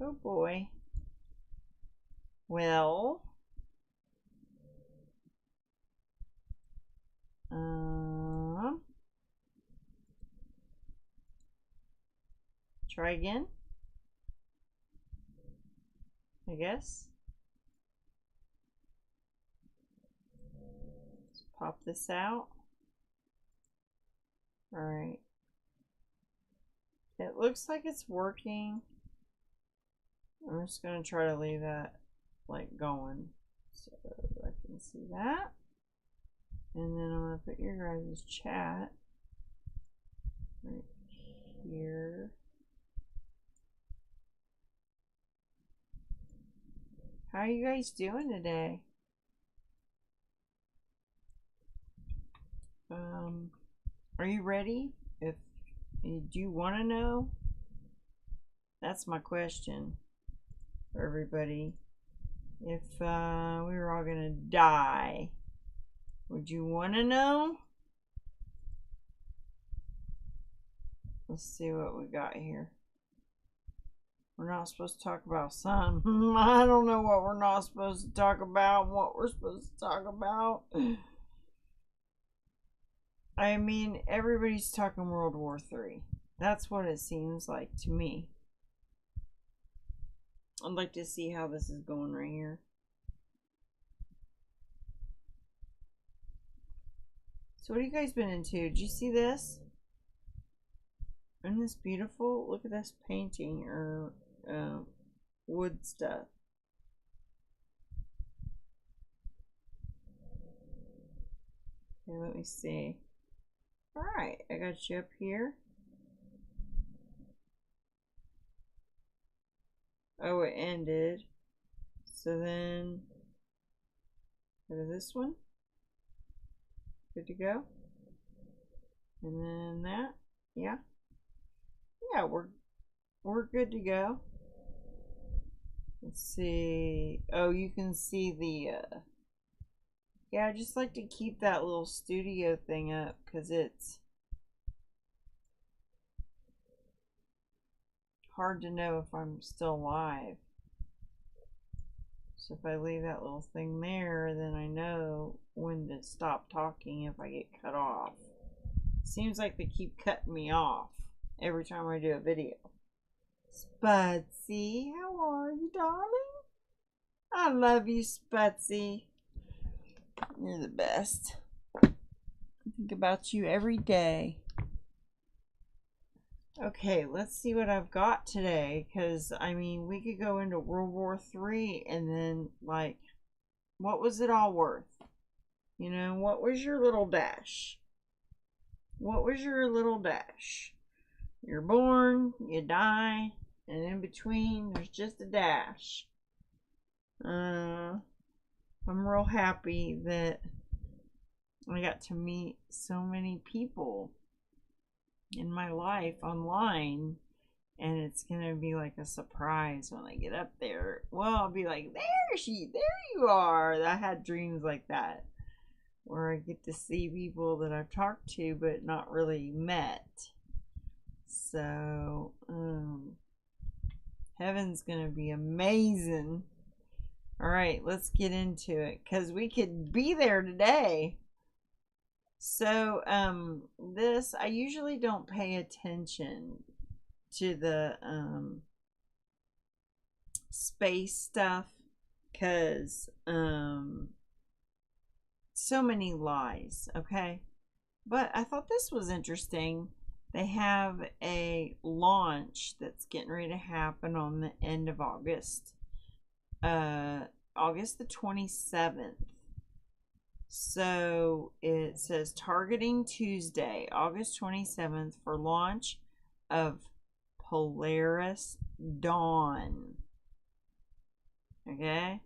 Oh boy. Well. Try again. I guess. Let's pop this out. Alright. It looks like it's working. I'm just going to try to leave that like going so I can see that. And then I'm going to put your guys' chat right here. How are you guys doing today? Are you ready? Do you want to know? That's my question for everybody. If we were all gonna die, would you want to know? Let's see what we got here. We're not supposed to talk about some. I don't know what we're not supposed to talk about and what we're supposed to talk about. I mean, everybody's talking World War III. That's what it seems like to me. I'd like to see how this is going right here. So what have you guys been into? Did you see this? Isn't this beautiful? Look at this painting or wood stuff. Okay, let me see. Alright, I got you up here. Oh, it ended. So then, go to this one. Good to go. And then that. Yeah. Yeah, we're good to go. Let's see. Oh, you can see the yeah, I just like to keep that little studio thing up because it's hard to know if I'm still alive. So if I leave that little thing there, then I know when to stop talking if I get cut off. Seems like they keep cutting me off every time I do a video. Spudsy, how are you, darling? I love you, Spudsy. You're the best. I think about you every day. Okay, let's see what I've got today. Because, I mean, we could go into World War III and then, like, what was it all worth? You know, what was your little dash? What was your little dash? You're born, you die, and in between, there's just a dash. I'm real happy that I got to meet so many people in my life online, and it's gonna be like a surprise when I get up there. Well, I'll be like, there you are. I had dreams like that where I get to see people that I've talked to but not really met. So heaven's gonna be amazing. All right, let's get into it because we could be there today. So this, I usually don't pay attention to the space stuff because so many lies, okay? But I thought this was interesting. They have a launch that's getting ready to happen on the end of August. August the 27th. So it says targeting Tuesday, August 27th for launch of Polaris Dawn. Okay?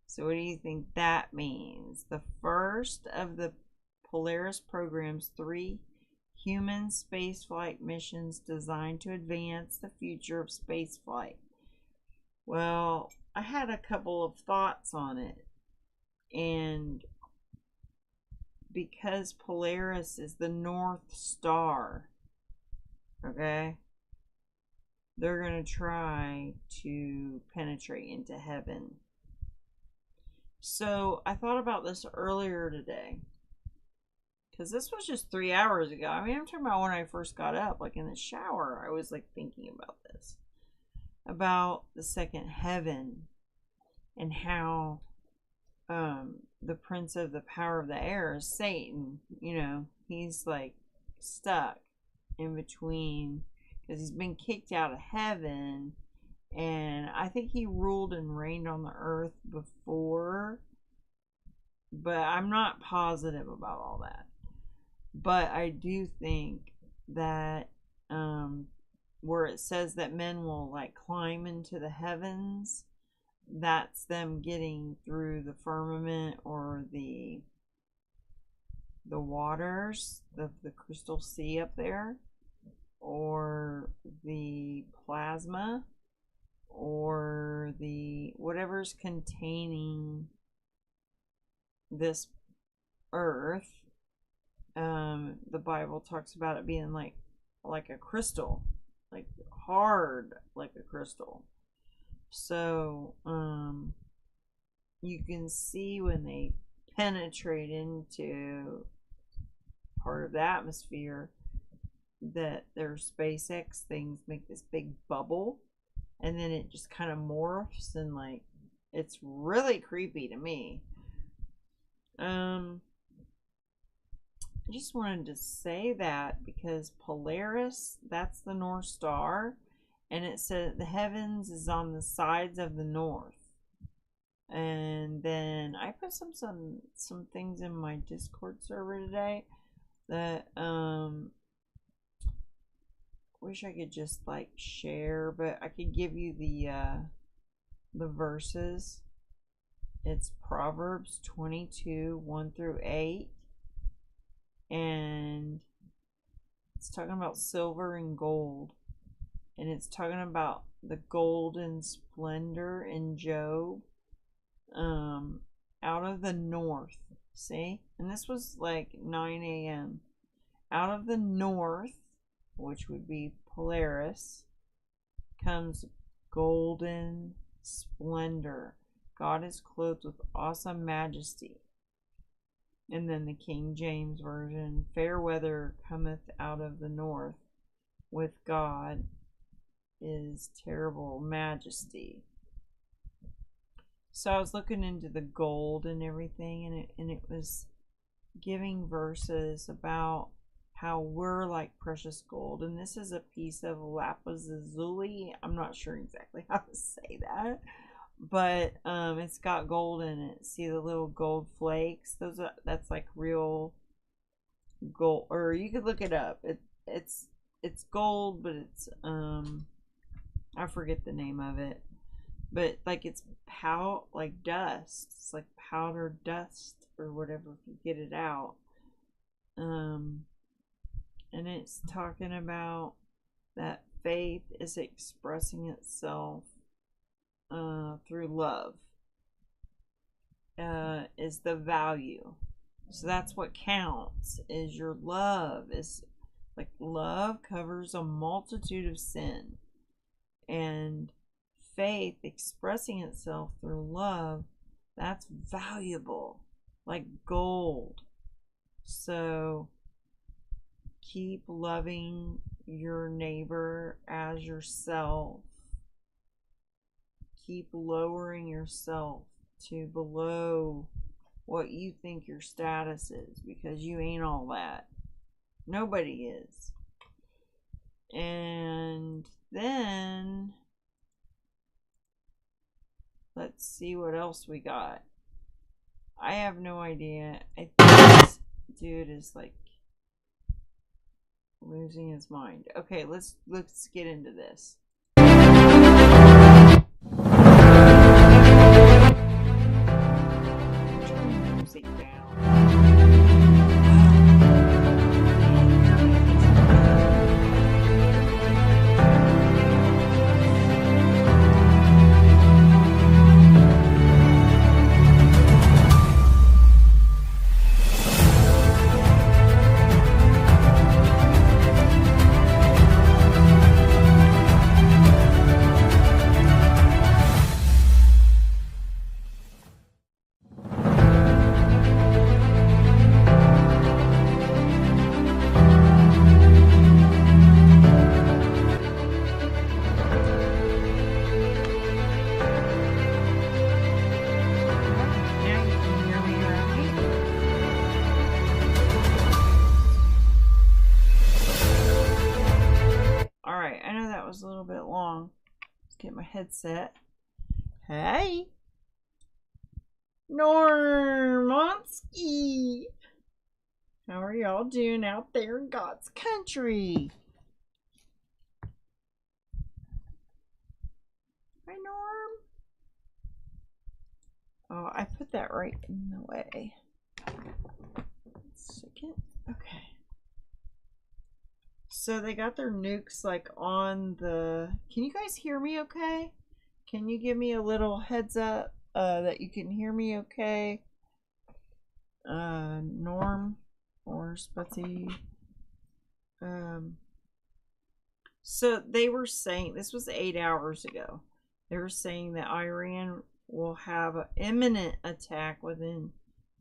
So what do you think that means? The first of the Polaris program's 3 human spaceflight missions designed to advance the future of spaceflight. Well, I had a couple of thoughts on it. And because Polaris is the North Star, okay? they're going to try to penetrate into heaven. So I thought about this earlier today, because this was just 3 hours ago. I mean, I'm talking about when I first got up, like in the shower, I was like thinking about this, about the second heaven, and how the prince of the power of the air is Satan. You know, he's like stuck in between because he's been kicked out of heaven, and I think he ruled and reigned on the earth before, but I'm not positive about all that. But I do think that where it says that men will like climb into the heavens, that's them getting through the firmament or the waters of the crystal sea up there, or the plasma, or the whatever's containing this earth. The Bible talks about it being like a crystal, like hard like a crystal. So you can see when they penetrate into part of the atmosphere that their SpaceX things make this big bubble, and then it just kind of morphs, and like it's really creepy to me. I just wanted to say that because Polaris, that's the North Star, and it said the heavens is on the sides of the north. And then I put some things in my Discord server today that wish I could just like share, but I could give you the verses. It's Proverbs 22 1-8, and it's talking about silver and gold, and it's talking about the golden splendor in Job, out of the north. See, and this was like 9 a.m. Out of the north, which would be Polaris, comes golden splendor. God is clothed with awesome majesty. And then the King James Version, fair weather cometh out of the north, with God is terrible majesty. So I was looking into the gold and everything, and it was giving verses about how we're like precious gold. And this is a piece of lapis lazuli. I'm not sure exactly how to say that, but it's got gold in it. See the little gold flakes? That's like real gold. Or you could look it up. It's gold, but it's I forget the name of it. But like it's like dust. It's like powdered dust or whatever if you get it out. And it's talking about that faith is expressing itself through love. Is the value. So that's what counts, is your love. Is like love covers a multitude of sin. And faith expressing itself through love, that's valuable, like gold. So keep loving your neighbor as yourself. Keep lowering yourself to below what you think your status is, because you ain't all that. Nobody is. And then let's see what else we got. I have no idea. I think this dude is like losing his mind. Okay, let's get into this. Turn the music down. headset. Hey, Normonski. How are y'all doing out there in God's country? Hi, Norm. Oh, I put that right in the way. Second. Okay. So they got their nukes like on the... Can you guys hear me okay? Can you give me a little heads up that you can hear me okay? Norm or Sputzy. So they were saying, this was 8 hours ago. They were saying that Iran will have an imminent attack within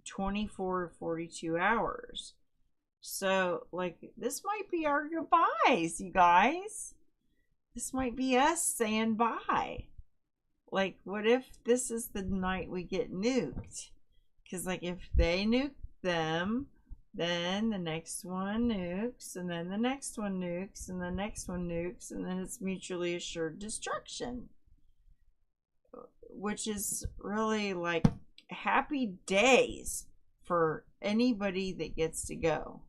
24 to 42 hours. So, like, this might be our goodbyes, you guys. This might be us saying bye. Like, what if this is the night we get nuked? Because, like, if they nuke them, then the next one nukes, and then the next one nukes, and the next one nukes, and then it's mutually assured destruction. Which is really, like, happy days for anybody that gets to go.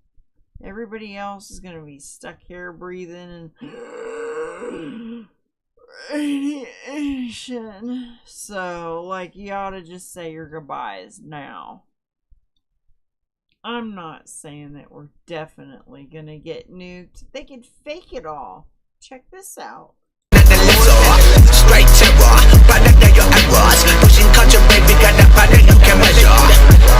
Everybody else is going to be stuck here breathing and radiation. So, like, you ought to just say your goodbyes now. I'm not saying that we're definitely going to get nuked. They could fake it all. Check this out. Straight terror, product of your errors. Pushing culture, baby, got that power you can measure.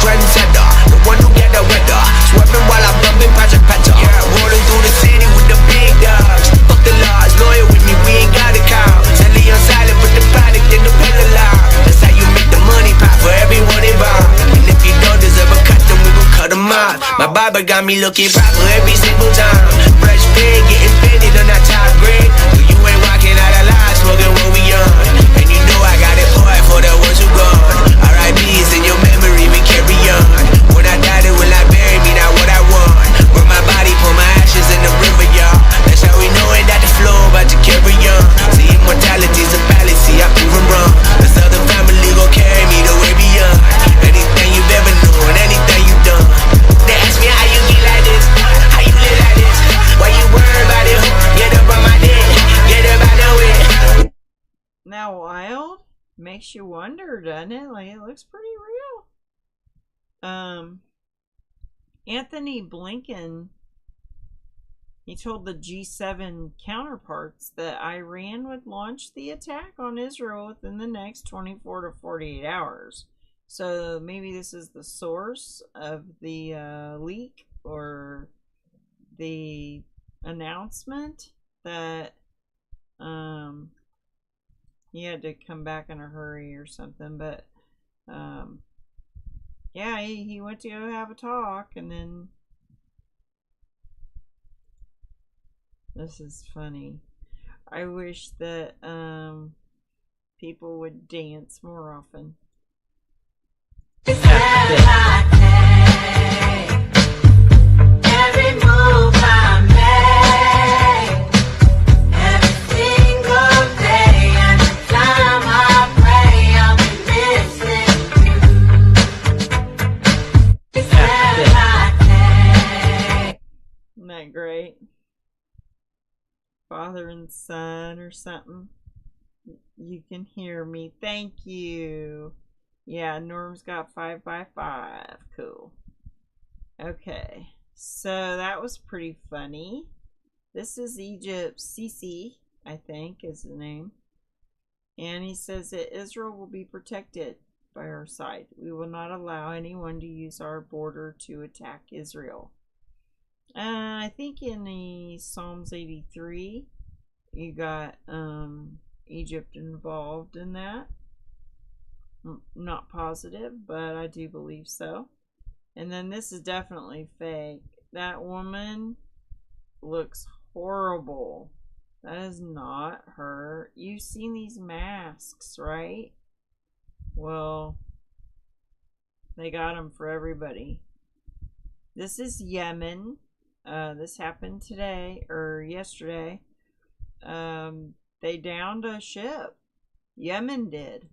Trendsetter, the one who get the weather. Swerving while I'm bumping Patrick Patter. Yeah, rolling through the city with the big dogs. Fuck the laws, loyal with me, we ain't got a count. Selling on silent, put the product in the pedal loud. That's how you make the money pop for everyone involved. And if you don't deserve a cut, then we gon' cut them off. My barber got me looking proper every single time. Fresh pig, getting fitted on that top grade. You ain't walking out of line, smoking what we on. And you know I got it boy for the ones who gone. R.I.P.'s in your memory, we carry on. When I die, they will not bury me, not what I want. Burn my body, pour my ashes in the river, y'all. That's how we know it, that the flow about to carry on. See, immortality's a fallacy, I prove them wrong. The Southern family gon' carry me the way beyond. Anything you've ever known, anything you've done. They ask me how you get like this, how you live like this. Why you worry about it? Get up on my dick, get up out the way. Now, wild makes you wonder, doesn't it? Like, it looks pretty real. Anthony Blinken, he told the G7 counterparts that Iran would launch the attack on Israel within the next 24 to 48 hours. So maybe this is the source of the leak or the announcement that he had to come back in a hurry or something. But yeah, he went to go have a talk, and then this is funny. I wish that people would dance more often. Every move I make, every single day, and the time I pray, I'll be missing you. Step by step. Isn't that great? Father and son or something. You can hear me. Thank you. Yeah, Norm's got 5x5. Cool. Okay, so that was pretty funny. This is Egypt. Sisi, I think, is the name. And he says that Israel will be protected by our side. We will not allow anyone to use our border to attack Israel. I think in the Psalms 83, you got Egypt involved in that. Not positive, but I do believe so. And then this is definitely fake. That woman looks horrible. That is not her. You've seen these masks, right? Well, they got them for everybody. This is Yemen. This happened today or yesterday. They downed a ship Yemen did.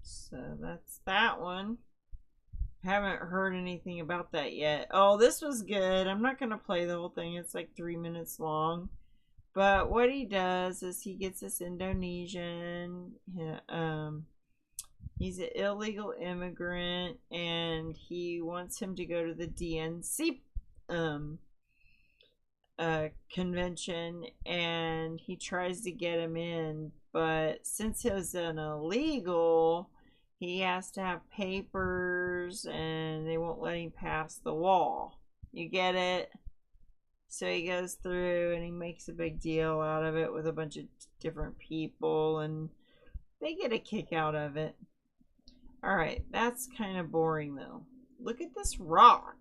So that's that one. Haven't heard anything about that yet. Oh, this was good. I'm not going to play the whole thing. It's like 3 minutes long. But what he does is he gets this Indonesian. He's an illegal immigrant, and he wants him to go to the DNC convention, and he tries to get him in. But since he's an illegal, he has to have papers, and they won't let him pass the wall. You get it? So he goes through and he makes a big deal out of it with a bunch of different people, and they get a kick out of it. Alright, that's kind of boring though. Look at this rock.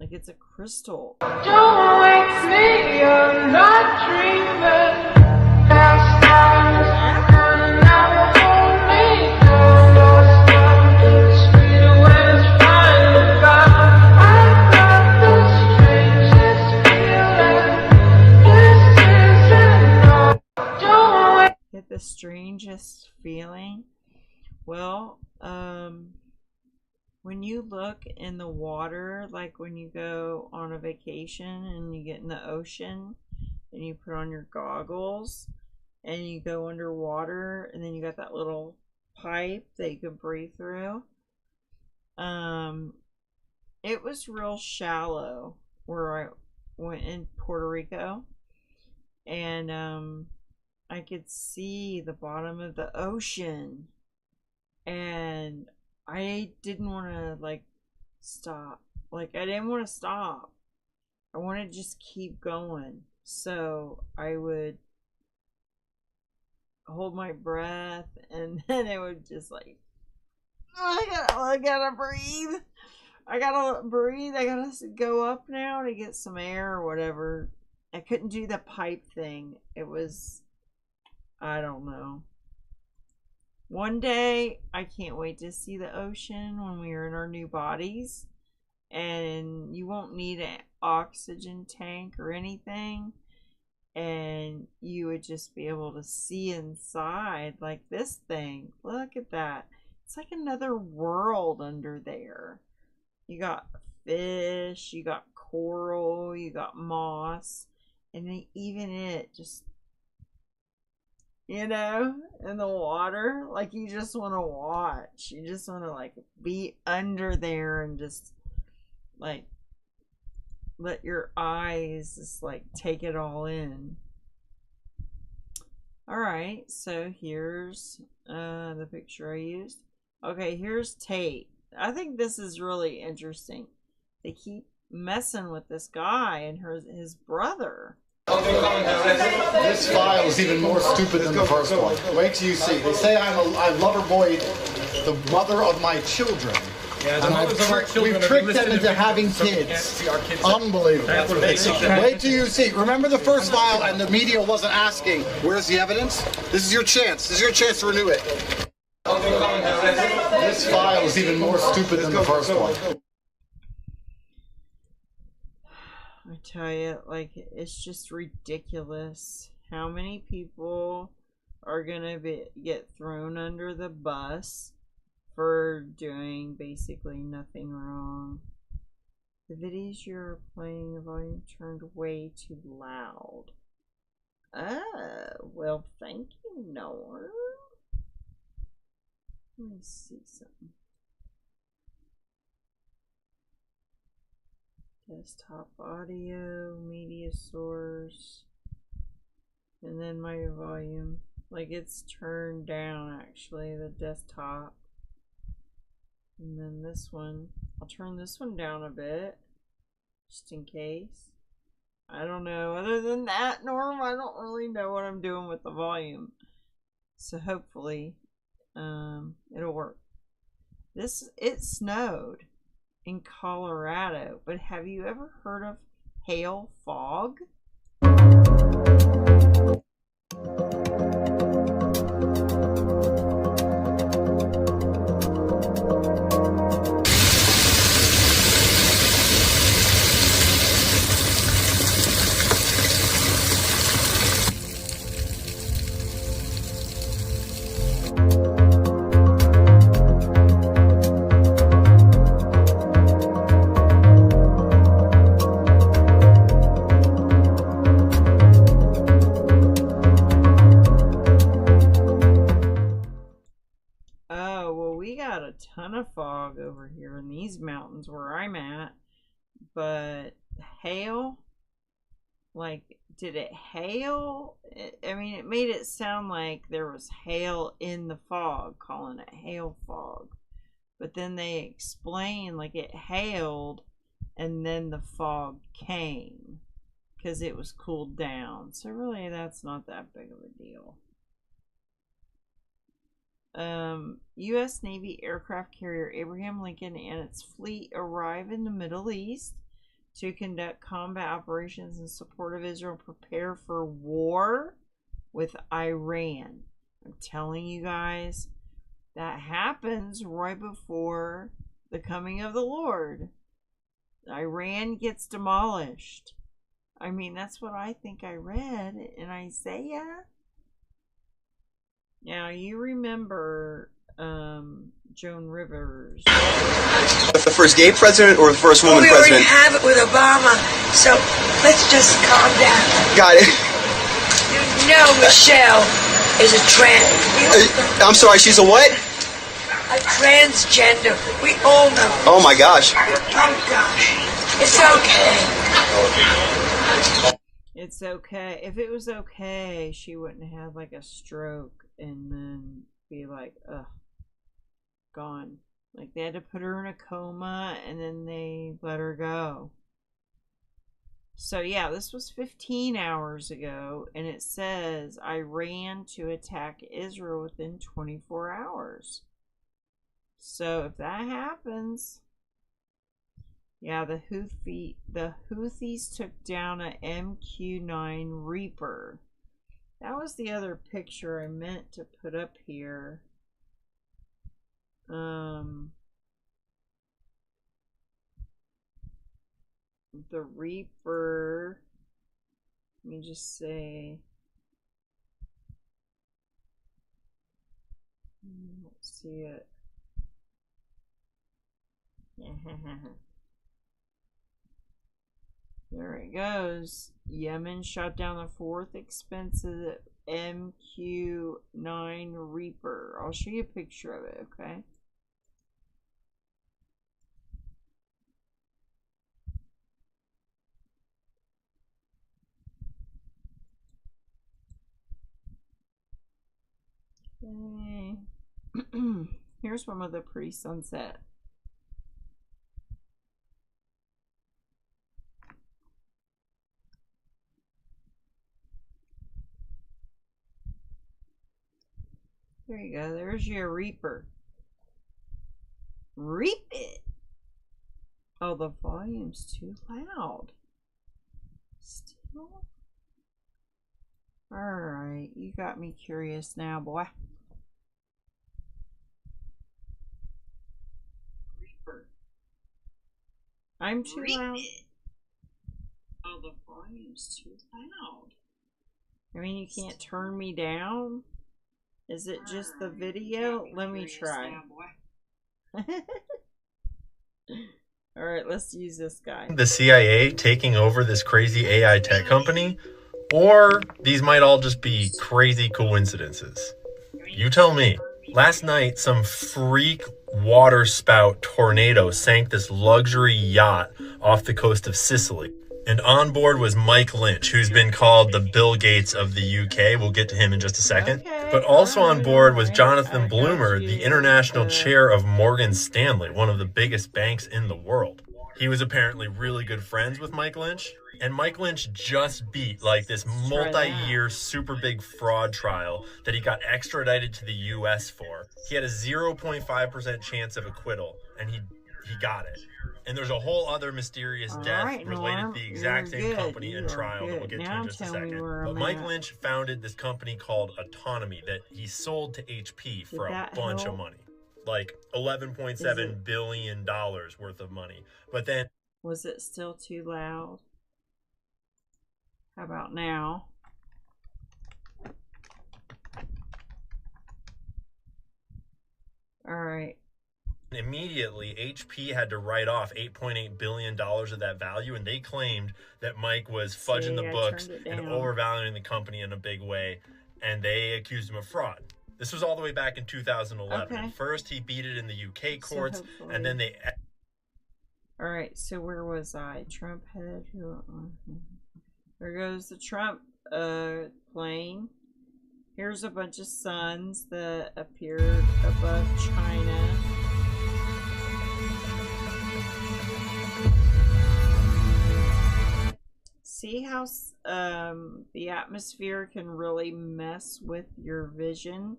Like it's a crystal. Don't wake me, I'm not dreaming. Past times, now hold me down. Lost time, sweet when it's finally gone. I've got the strangest feeling. This isn't all. Don't wake. Get the strangest feeling. Well, when you look in the water, like when you go on a vacation and you get in the ocean and you put on your goggles and you go underwater, and then you got that little pipe that you can breathe through. It was real shallow where I went in Puerto Rico, and I could see the bottom of the ocean, and I didn't want to stop. I didn't want to stop. I wanted to just keep going. So I would hold my breath, and then it would just I gotta breathe. I gotta breathe. I gotta go up now to get some air or whatever. I couldn't do the pipe thing. It was, I don't know. One day, I can't wait to see the ocean when we are in our new bodies. And you won't need an oxygen tank or anything. And you would just be able to see inside like this thing. Look at that. It's like another world under there. You got fish, you got coral, you got moss. And then even it just, in the water, you just want to watch. You just want to be under there and just let your eyes just take it all in. Alright, so here's the picture I used. Okay, here's Tate. I think this is really interesting. They keep messing with this guy and his brother. This file is even more stupid than the first one. Wait till you see. They say I'm lover boy, the mother of my children. Yeah, the and mothers of our children we've tricked them into listed having so we can't kids. see our kids. Unbelievable. That's what they say. Wait till you see. Remember the first file and the media wasn't asking, where's the evidence? This is your chance. This is your chance to renew it. This file is even more stupid than the first one. I tell you, it's just ridiculous how many people are gonna get thrown under the bus for doing basically nothing wrong. The videos you're playing have volume turned way too loud. Oh, well, thank you, Noah. Let me see something. Desktop audio, media source, and then my volume. It's turned down actually, the desktop. And then this one, I'll turn this one down a bit, just in case. I don't know. Other than that, Norm, I don't really know what I'm doing with the volume. So hopefully, it'll work. It snowed in Colorado, but have you ever heard of hail fog. Oh, well, we got a ton of fog over here in these mountains where I'm at. But hail? Like, did it hail? I mean, it made it sound like there was hail in the fog, calling it hail fog. But then they explained, like, it hailed and then the fog came because it was cooled down. So, really, that's not that big of a deal. U.S. Navy aircraft carrier Abraham Lincoln and its fleet arrive in the Middle East to conduct combat operations in support of Israel, prepare for war with Iran. I'm telling you guys, that happens right before the coming of the Lord. Iran gets demolished. I mean, that's what I think I read in Isaiah. Now, you remember Joan Rivers. The first gay president or the first woman we president? already have it with Obama, so let's just calm down. Got it. You know Michelle is a I'm sorry, she's a what? a transgender. We all know. Oh my gosh. Oh gosh. It's okay. It's okay. If it was okay, she wouldn't have like a stroke and then be like, ugh, gone. Like they had to put her in a coma and then they let her go. So yeah, this was 15 hours ago, and it says Iran to attack Israel within 24 hours. So if that happens, yeah, the Houthis took down a MQ-9 Reaper. That was the other picture I meant to put up here. The Reaper, let me just say, let's see it. There it goes. Yemen shot down the fourth expensive MQ-9 Reaper. I'll show you a picture of it, okay? Okay. Here's one of the pre-sunset. There you go. There's your Reaper. Reap it. Oh, the volume's too loud. Still? Alright, you got me curious now, boy. Reaper. I'm too loud. Oh, the volume's too loud. I mean, you can't turn me down? Is it just the video? Let me try. Alright, let's use this guy. The CIA taking over this crazy AI tech company, or these might all just be crazy coincidences. You tell me. Last night, some freak water spout tornado sank this luxury yacht off the coast of Sicily. And on board was Mike Lynch, who's been called the Bill Gates of the UK. We'll get to him in just a second. Okay, but also on board was Jonathan Bloomer, the international chair of Morgan Stanley, one of the biggest banks in the world. He was apparently really good friends with Mike Lynch. And Mike Lynch just beat like this multi-year super big fraud trial that he got extradited to the US for. He had a 0.5% chance of acquittal, and he got it. And there's a whole other mysterious death right, related Norm, to the exact you're same good. company You and are trial that we'll good. get to Now in just a tell me second. where But I'm Mike at. Lynch founded this company called Autonomy that he sold to HP for a that bunch help? of money. Like $11.7 billion worth of money. But then Was it still too loud? How about now? All right. immediately HP had to write off $8.8 billion of that value, and they claimed that Mike was fudging the I books turned it and down. overvaluing the company in a big way, and they accused him of fraud. This was all the way back in 2011. Okay. First, he beat it in the UK courts, hopefully- and then they... All right, so where was I? Trump head. There goes the Trump plane. Here's a bunch of suns that appeared above China. See how the atmosphere can really mess with your vision?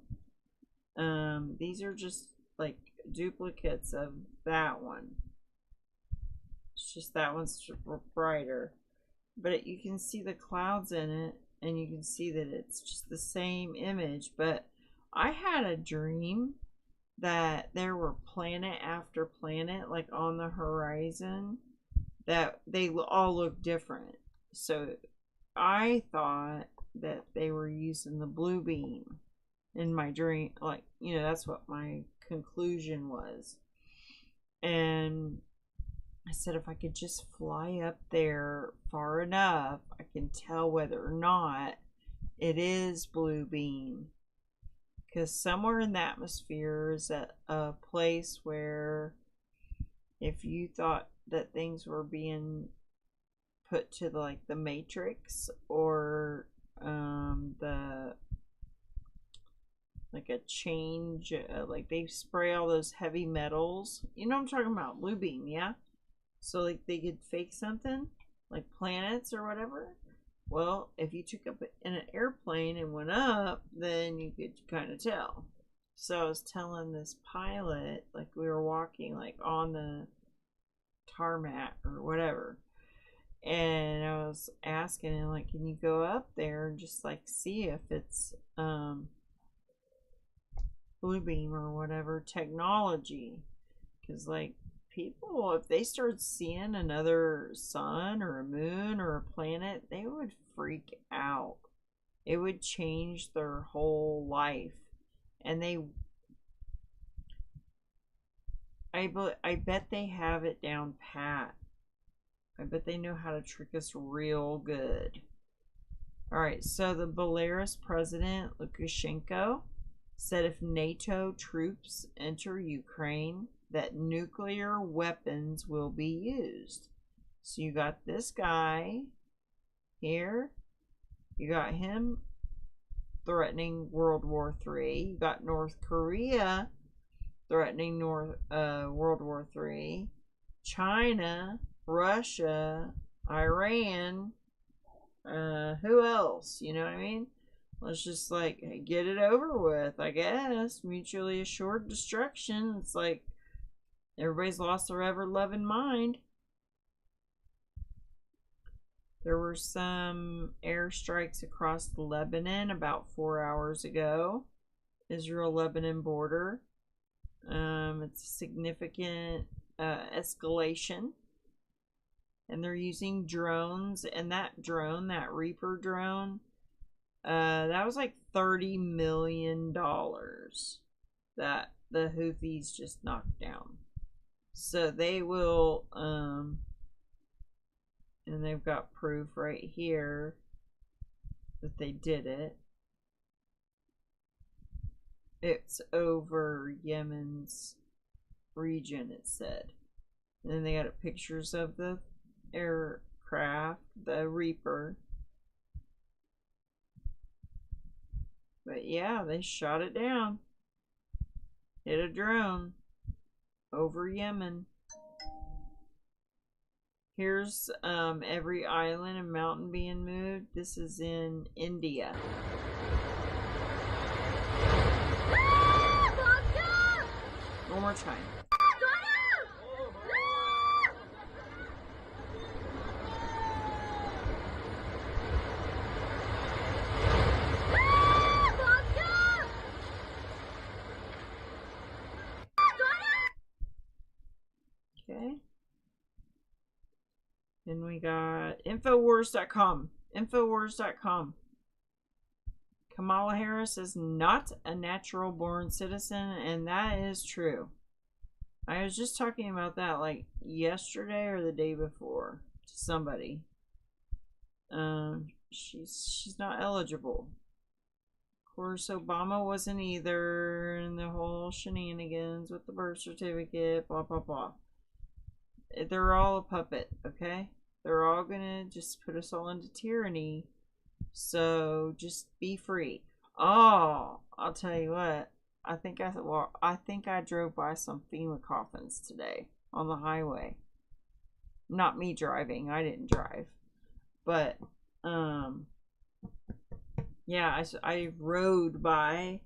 These are just like duplicates of that one. It's just that one's brighter. But you can see the clouds in it, and you can see that it's just the same image. But I had a dream that there were planet after planet, like on the horizon, that they all look different. So I thought that they were using the blue beam in my dream. Like, you know, that's what my conclusion was. And I said, if I could just fly up there far enough, I can tell whether or not it is blue beam. Because somewhere in the atmosphere is a place where if you thought that things were being put to the matrix, or like a change, like they spray all those heavy metals. You know what I'm talking about? Blue beam, yeah? So like they could fake something, like planets or whatever. Well, if you took up in an airplane and went up, then you could kind of tell. So I was telling this pilot, like we were walking like on the tarmac or whatever, and I was asking him, like, can you go up there and just like see if it's blue beam or whatever technology? Because like people, if they start seeing another sun or a moon or a planet, they would freak out. It would change their whole life. And I bet they have it down pat. I bet they know how to trick us real good. Alright, so the Belarus president, Lukashenko, said if NATO troops enter Ukraine, that nuclear weapons will be used. So you got this guy here. You got him threatening World War III. You got North Korea threatening World War III. China, Russia, Iran. Who else? You know what I mean? Let's just like get it over with, I guess. Mutually assured destruction. It's like everybody's lost their ever-loving mind. There were some airstrikes across Lebanon about 4 hours ago. Israel-Lebanon border. It's a significant escalation. And they're using drones. And that drone, that Reaper drone, that was like $30 million that the Houthis just knocked down. So they will, and they've got proof right here that they did it. It's over Yemen's region, it said. And then they got pictures of the aircraft, the Reaper. But yeah, they shot it down. Hit a drone over Yemen. Here's every island and mountain being moved. This is in India. One more time. Then we got Infowars.com. Infowars.com. Kamala Harris is not a natural born citizen, and that is true. I was just talking about that like yesterday or the day before to somebody. She's not eligible. Of course, Obama wasn't either, and the whole shenanigans with the birth certificate, blah blah blah. They're all a puppet, okay? They're all gonna just put us all into tyranny. So just be free. Oh, I'll tell you what. I think I drove by some FEMA coffins today on the highway. Not me driving. I didn't drive. But yeah, I rode by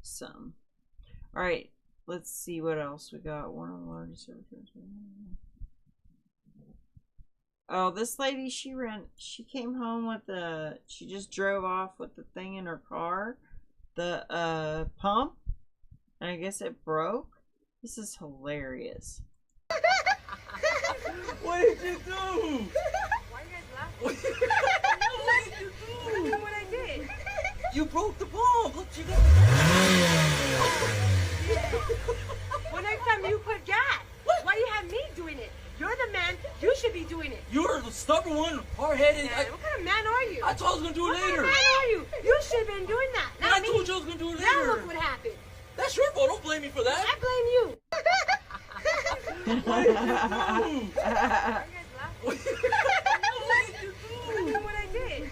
some. All right, let's see what else we got. One of the largest services. Oh, this lady, she came home with she just drove off with the thing in her car, the pump, and I guess it broke. This is hilarious. What did you do? Why are you guys laughing? What did you do? Look at what I did. You broke the pump. Look, you got Well, next time you put gas. Why you have me doing it? You're the man. You should be doing it. You're the stubborn one, hard-headed. What kind of man are you? I told I was going to do it later. What kind of man are you? You should have been doing that. And Not I me. told you I was going to do it later. Now look what happened. That's your fault. Don't blame me for that. I blame you. What did you do? Why are you guys laughing? What did you do? Look at what I did.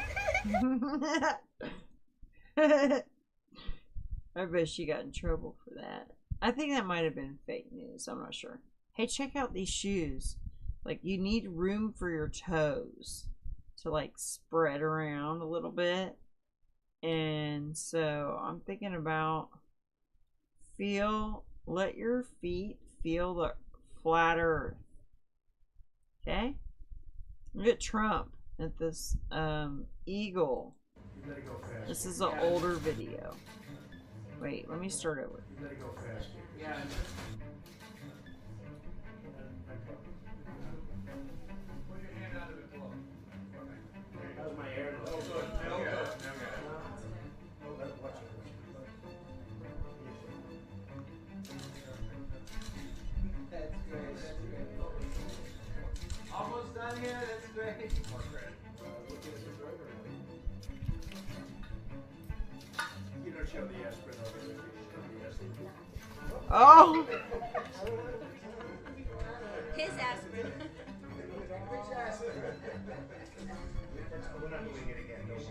I bet she got in trouble for that. I think that might have been fake news. I'm not sure. Hey, check out these shoes. Like, you need room for your toes to, like, spread around a little bit. And so I'm thinking about let your feet feel the flat earth. Okay? Look at Trump at this eagle. This is an older video. Wait, let me start over. You gotta go fast. Yeah. Put your hand out of the glove. Okay. That was my air. Oh, good. Now good. Oh, let it watch it. That's great. That's great. Almost done here. That's great. More credit. You don't show the aspirin over there. Oh! His aspirin. We're not doing it again. Don't worry.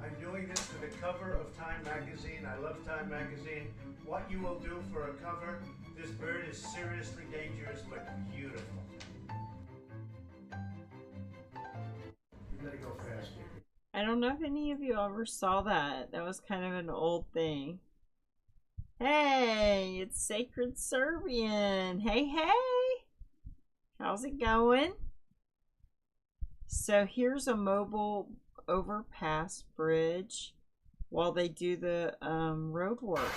I'm doing this for the cover of Time magazine. I love Time magazine. What you will do for a cover, this bird is seriously dangerous but beautiful. You gotta go fast. I don't know if any of you ever saw that. That was kind of an old thing. Hey, it's Sacred Serbian. Hey, hey. How's it going? So here's a mobile overpass bridge while they do the road work.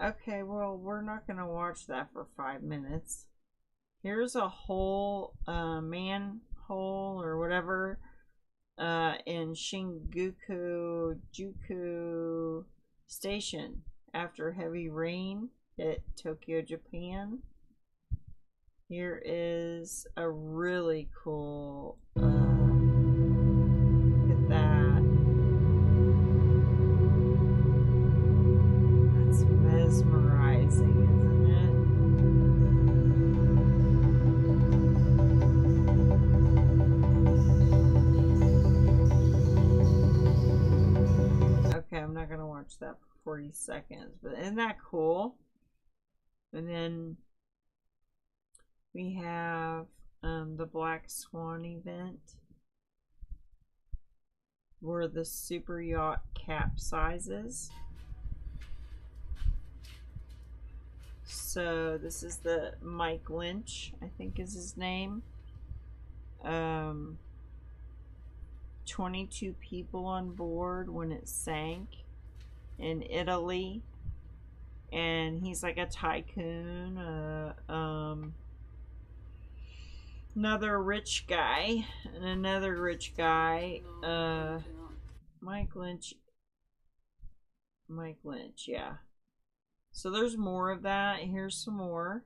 Okay, well, we're not going to watch that for 5 minutes. Here's a whole manhole or whatever in Shinjuku Station after heavy rain hit Tokyo, Japan. Here is a really cool look at that. That's mesmerizing, isn't it? Okay, I'm not gonna watch that for 40 seconds, but isn't that cool? And then we have the Black Swan event where the super yacht capsizes. So this is the Mike Lynch, I think is his name. 22 people on board when it sank in Italy. And he's like a tycoon, another rich guy, and another rich guy, Mike Lynch, yeah. So there's more of that. Here's some more.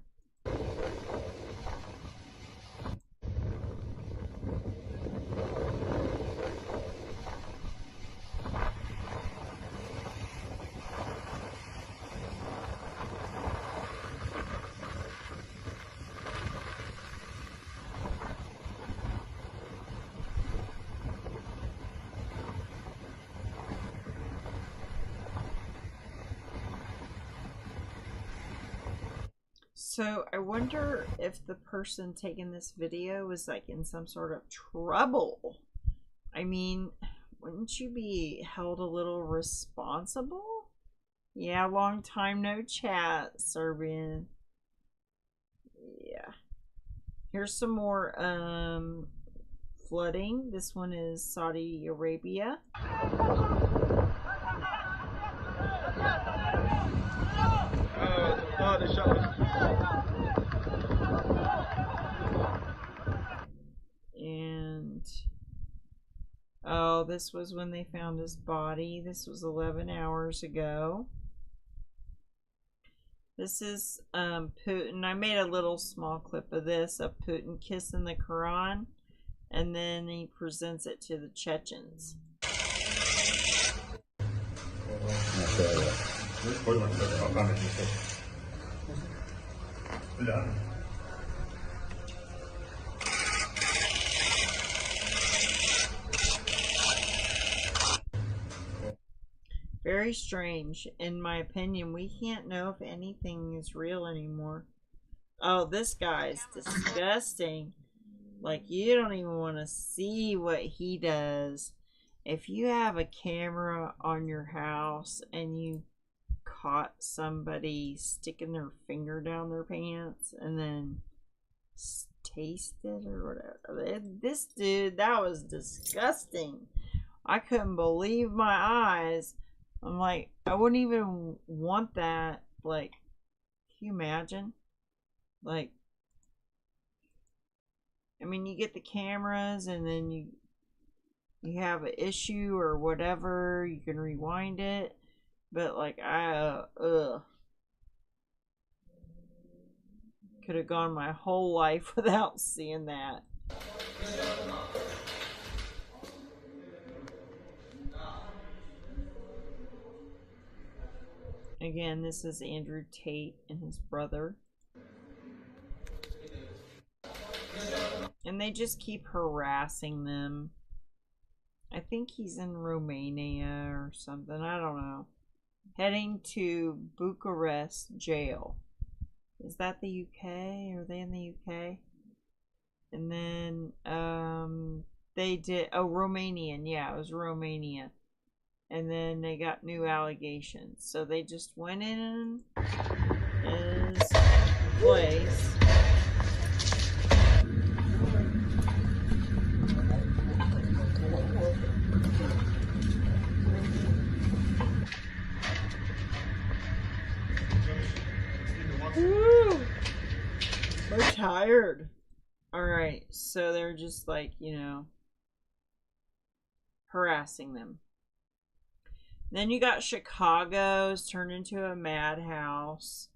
So I wonder if the person taking this video was like in some sort of trouble. I mean, wouldn't you be held a little responsible? Yeah, long time no chat, Serbian. Yeah. Here's some more flooding. This one is Saudi Arabia. And oh, this was when they found his body. This was 11 hours ago. This is Putin. I made a little small clip of this of Putin kissing the Quran, and then he presents it to the Chechens. Very strange. In my opinion, we can't know if anything is real anymore. Oh, this guy's disgusting. Like, you don't even want to see what he does. If you have a camera on your house and you caught somebody sticking their finger down their pants and then taste it or whatever. This dude, that was disgusting. I couldn't believe my eyes. I'm like, I wouldn't even want that. Like, can you imagine? Like, I mean, you get the cameras and then you have an issue or whatever, you can rewind it. But like, could have gone my whole life without seeing that. Again, this is Andrew Tate and his brother. And they just keep harassing them. I think he's in Romania or something. I don't know. Heading to Bucharest jail. Is that the UK? Are they in the UK? And then they did Romanian. Yeah, it was Romania. And then they got new allegations. So they just went in his place. Woo! We're tired. Alright, so they're just like, you know, harassing them. Then you got Chicago's turned into a madhouse.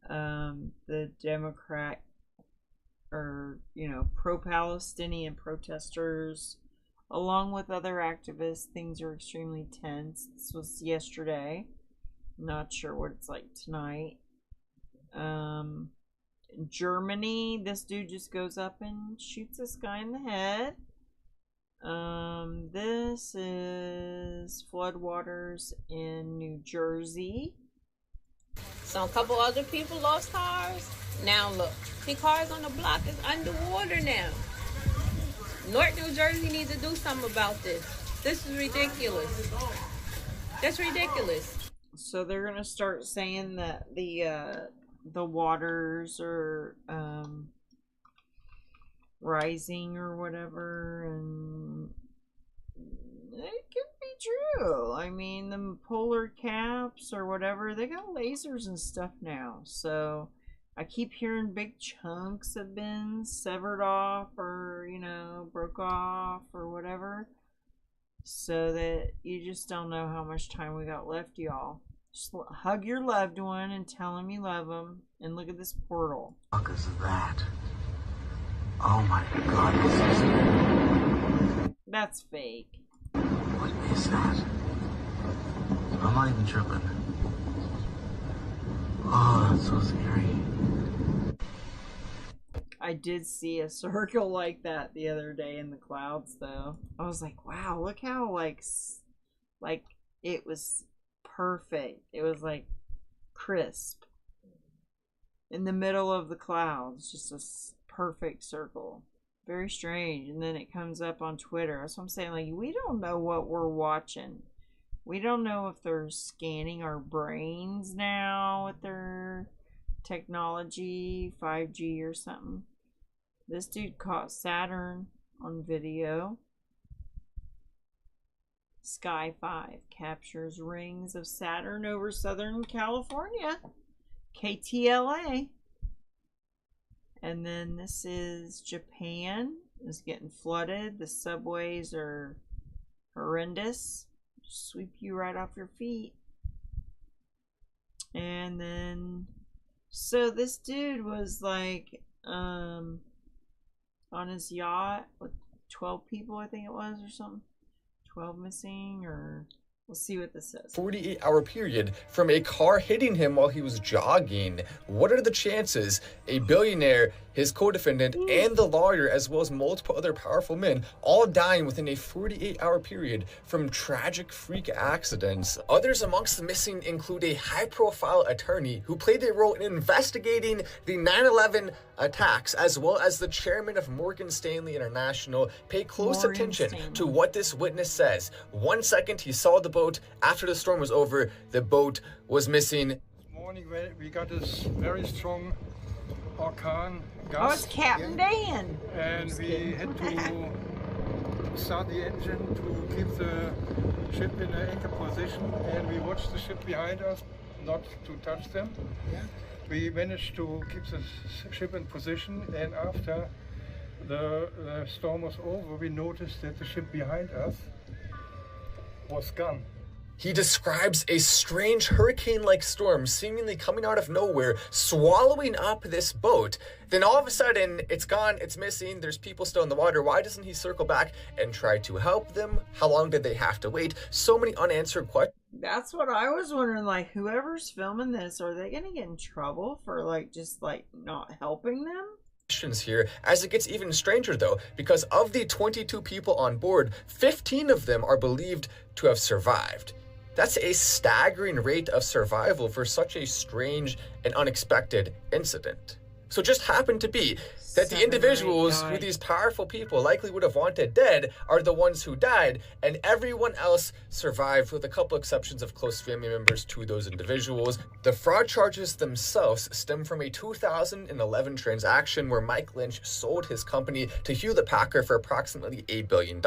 The Democrat, or, you know, pro-Palestinian protesters, along with other activists, things are extremely tense. This was yesterday. Not sure what it's like tonight. Germany, this dude just goes up and shoots this guy in the head. This is floodwaters in New Jersey. So a couple other people lost cars. Now look, the cars on the block is underwater now. North New Jersey needs to do something about this. This is ridiculous. That's ridiculous. So they're gonna start saying that the the waters are rising or whatever, and it could be true. I mean, the polar caps or whatever, they got lasers and stuff now. So I keep hearing big chunks have been severed off or, you know, broke off or whatever. So that you just don't know how much time we got left, y'all. Just hug your loved one and tell them you love them. And look at this portal. What is that? Oh my god, this is... That's fake. What is that? I'm not even tripping. Oh, that's so scary. I did see a circle like that the other day in the clouds, though. I was like, wow, look how, like it was perfect. It was, like, crisp. In the middle of the clouds, just a perfect circle. Very strange. And then it comes up on Twitter. That's what I'm saying. Like, we don't know what we're watching. We don't know if they're scanning our brains now with their technology, 5G or something. This dude caught Saturn on video. Sky 5 captures rings of Saturn over Southern California. KTLA. And then this is Japan. It's getting flooded. The subways are horrendous. Sweep you right off your feet. And then, so this dude was like, on his yacht with 12 people, I think it was, or something. 12 missing, or we'll see what this says. 48-hour period from a car hitting him while he was jogging. What are the chances a billionaire, his co-defendant, and the lawyer, as well as multiple other powerful men, all dying within a 48-hour period from tragic freak accidents? Others amongst the missing include a high-profile attorney who played a role in investigating the 9/11 attacks, as well as the chairman of Morgan Stanley International. Pay close attention to what this witness says. 1 second he saw the boat. After the storm was over, the boat was missing. This morning we got this very strong orkan gust. Oh, it's Captain Dan. And we had to start the engine to keep the ship in an anchor position, and we watched the ship behind us not to touch them. Yeah. We managed to keep the ship in position, and after the storm was over, we noticed that the ship behind us was gone. He describes a strange hurricane-like storm seemingly coming out of nowhere, swallowing up this boat. Then all of a sudden, it's gone, it's missing, there's people still in the water. Why doesn't he circle back and try to help them? How long did they have to wait? So many unanswered questions. That's what I was wondering, like, whoever's filming this, are they gonna get in trouble for, like, just, like, not helping them? Here, as it gets even stranger though, because of the 22 people on board, 15 of them are believed to have survived. That's a staggering rate of survival for such a strange and unexpected incident. So it just happened to be that the individuals who these powerful people likely would have wanted dead are the ones who died, and everyone else survived, with a couple exceptions of close family members to those individuals. The fraud charges themselves stem from a 2011 transaction where Mike Lynch sold his company to Hewlett Packard for approximately $8 billion.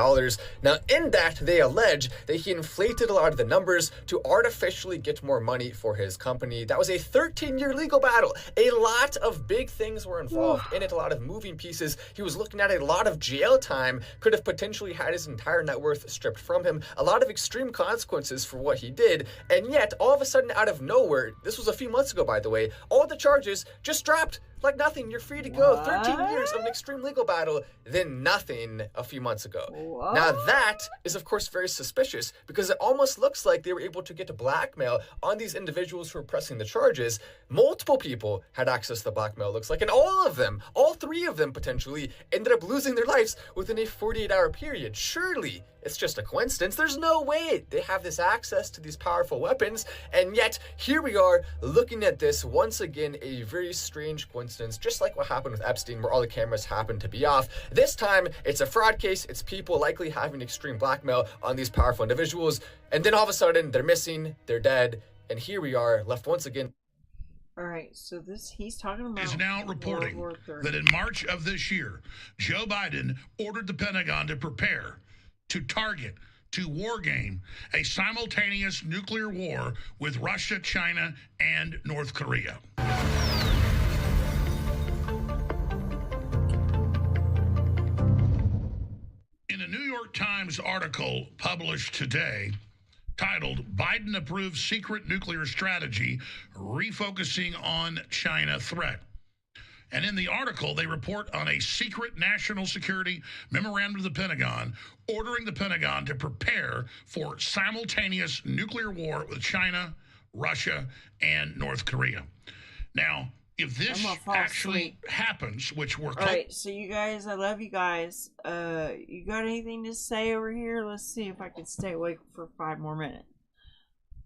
Now, in that, they allege that he inflated a lot of the numbers to artificially get more money for his company. That was a 13-year legal battle. A lot of big things were involved in it, a lot of moving pieces. He was looking at a lot of jail time, could have potentially had his entire net worth stripped from him, a lot of extreme consequences for what he did, and yet all of a sudden, out of nowhere, this was a few months ago by the way, all the charges just dropped like nothing. You're free to go. What? 13 years of an extreme legal battle, then nothing a few months ago. What? Now that is of course very suspicious, because it almost looks like they were able to get blackmail on these individuals who were pressing the charges. Multiple people had access to blackmail, looks like, and all of them, all three of them potentially, ended up losing their lives within a 48-hour period. Surely it's just a coincidence. There's no way they have this access to these powerful weapons, and yet here we are looking at this once again, a very strange coincidence, just like what happened with Epstein, where all the cameras happened to be off. This time it's a fraud case. It's people likely having extreme blackmail on these powerful individuals, and then all of a sudden they're missing, they're dead, and here we are left once again. All right, so he's talking about is now reporting World War III. that in March of this year, Joe Biden ordered the Pentagon to prepare to target, to war game, a simultaneous nuclear war with Russia, China, and North Korea. In a New York Times article published today, titled Biden Approves Secret Nuclear Strategy, Refocusing on China Threat. And in the article, they report on a secret national security memorandum of the Pentagon ordering the Pentagon to prepare for simultaneous nuclear war with China, Russia, and North Korea. Now, if this actually happens, which we're... All right, so you guys, I love you guys. You got anything to say over here? Let's see if I can stay awake for 5 more minutes.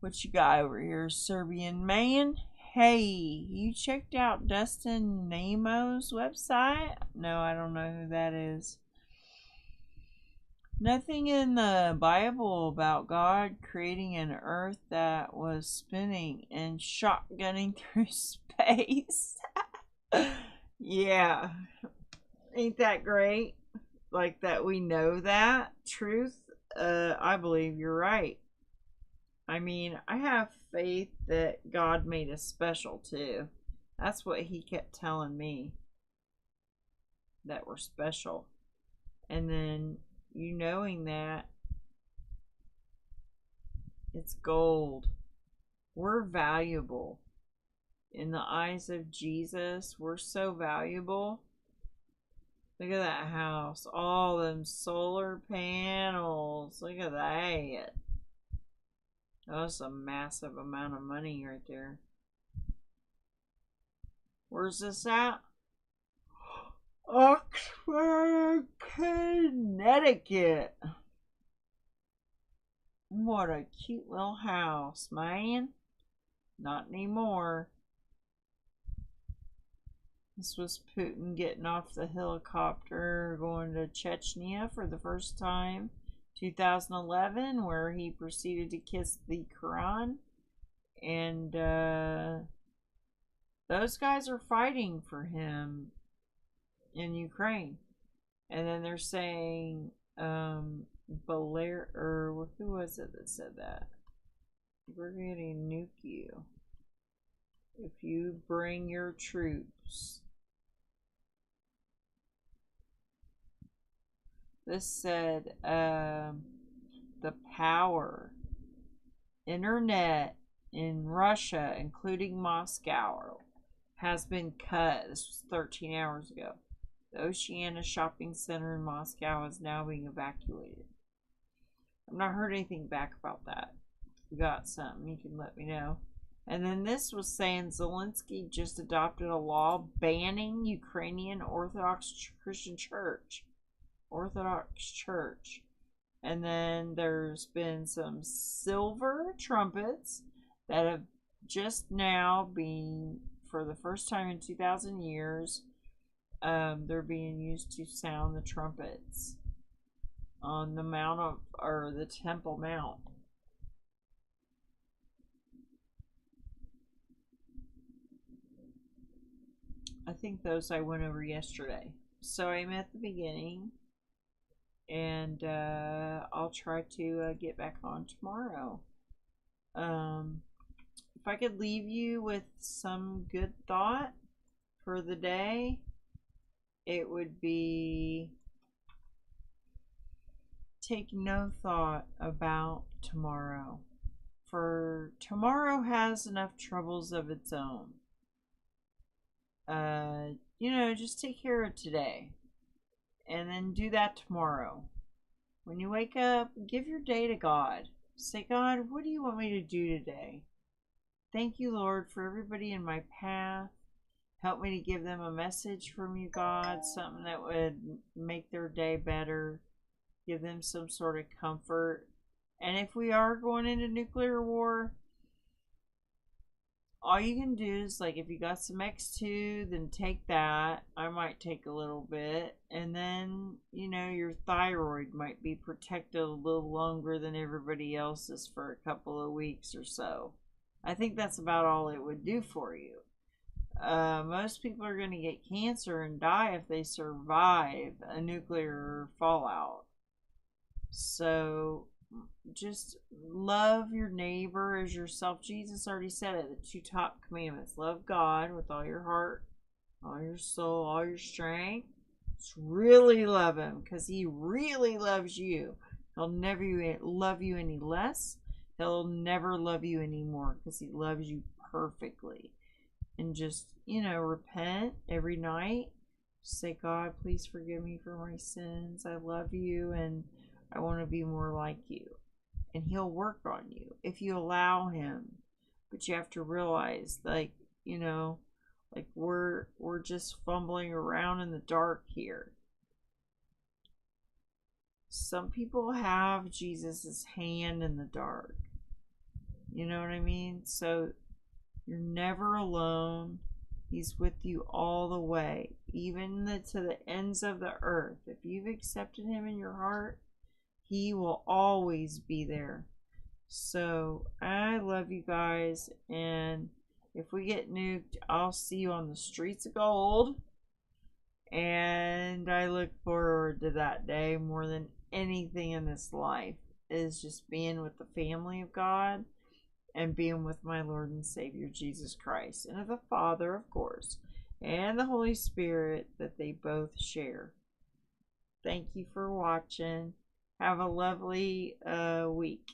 What you got over here, Serbian man? Hey, you checked out Dustin Nemo's website? No, I don't know who that is. Nothing in the Bible about God creating an earth that was spinning and shotgunning through space. Yeah. Ain't that great? Like that we know that truth. I believe you're right. I mean, I have faith that God made us special too. That's what he kept telling me. That we're special. And then you knowing that, it's gold. We're valuable. In the eyes of Jesus, we're so valuable. Look at that house. All them solar panels. Look at that. That's a massive amount of money right there. Where's this at? Oxford, Connecticut. What a cute little house, man. Not anymore. This was Putin getting off the helicopter going to Chechnya for the first time. 2011, where he proceeded to kiss the Quran. And those guys are fighting for him in Ukraine. And then they're saying or who was it that said that? We're getting nuke you if you bring your troops. This said the power internet in Russia, including Moscow, has been cut. This was 13 hours ago. The Oceana shopping center in Moscow is now being evacuated. I've not heard anything back about that. If you got something, you can let me know. And then this was saying Zelensky just adopted a law banning Ukrainian Orthodox Christian Church. And then there's been some silver trumpets that have just now been, for the first time in 2,000 years, they're being used to sound the trumpets on the Mount of, or the Temple Mount. I think those I went over yesterday. So I'm at the beginning, and I'll try to get back on tomorrow. If I could leave you with some good thought for the day, it would be take no thought about tomorrow, for tomorrow has enough troubles of its own. Just take care of today, and then do that tomorrow. When you wake up, give your day to God. Say, God, what do you want me to do today? Thank you, Lord, for everybody in my path. Help me to give them a message from you, God, something that would make their day better, give them some sort of comfort. And if we are going into nuclear war, all you can do is, like, if you got some X2, then take that. I might take a little bit. And then, your thyroid might be protected a little longer than everybody else's for a couple of weeks or so. I think that's about all it would do for you. most people are going to get cancer and die if they survive a nuclear fallout. So just love your neighbor as yourself. Jesus already said it, the 2 top commandments. Love God with all your heart, all your soul, all your strength. Just really love him because he really loves you. He'll never love you any less. He'll never love you anymore because he loves you perfectly. And just, repent every night. Just say, God, please forgive me for my sins. I love you and I want to be more like you. And he'll work on you if you allow him. But you have to realize, we're just fumbling around in the dark here. Some people have Jesus's hand in the dark. You know what I mean? So you're never alone. He's with you all the way, even to the ends of the earth. If you've accepted him in your heart, he will always be there. So I love you guys, and if we get nuked, I'll see you on the streets of gold. And I look forward to that day more than anything in this life, is just being with the family of God and being with my Lord and Savior Jesus Christ, and of the Father, of course, and the Holy Spirit that they both share. Thank you for watching. Have a lovely week.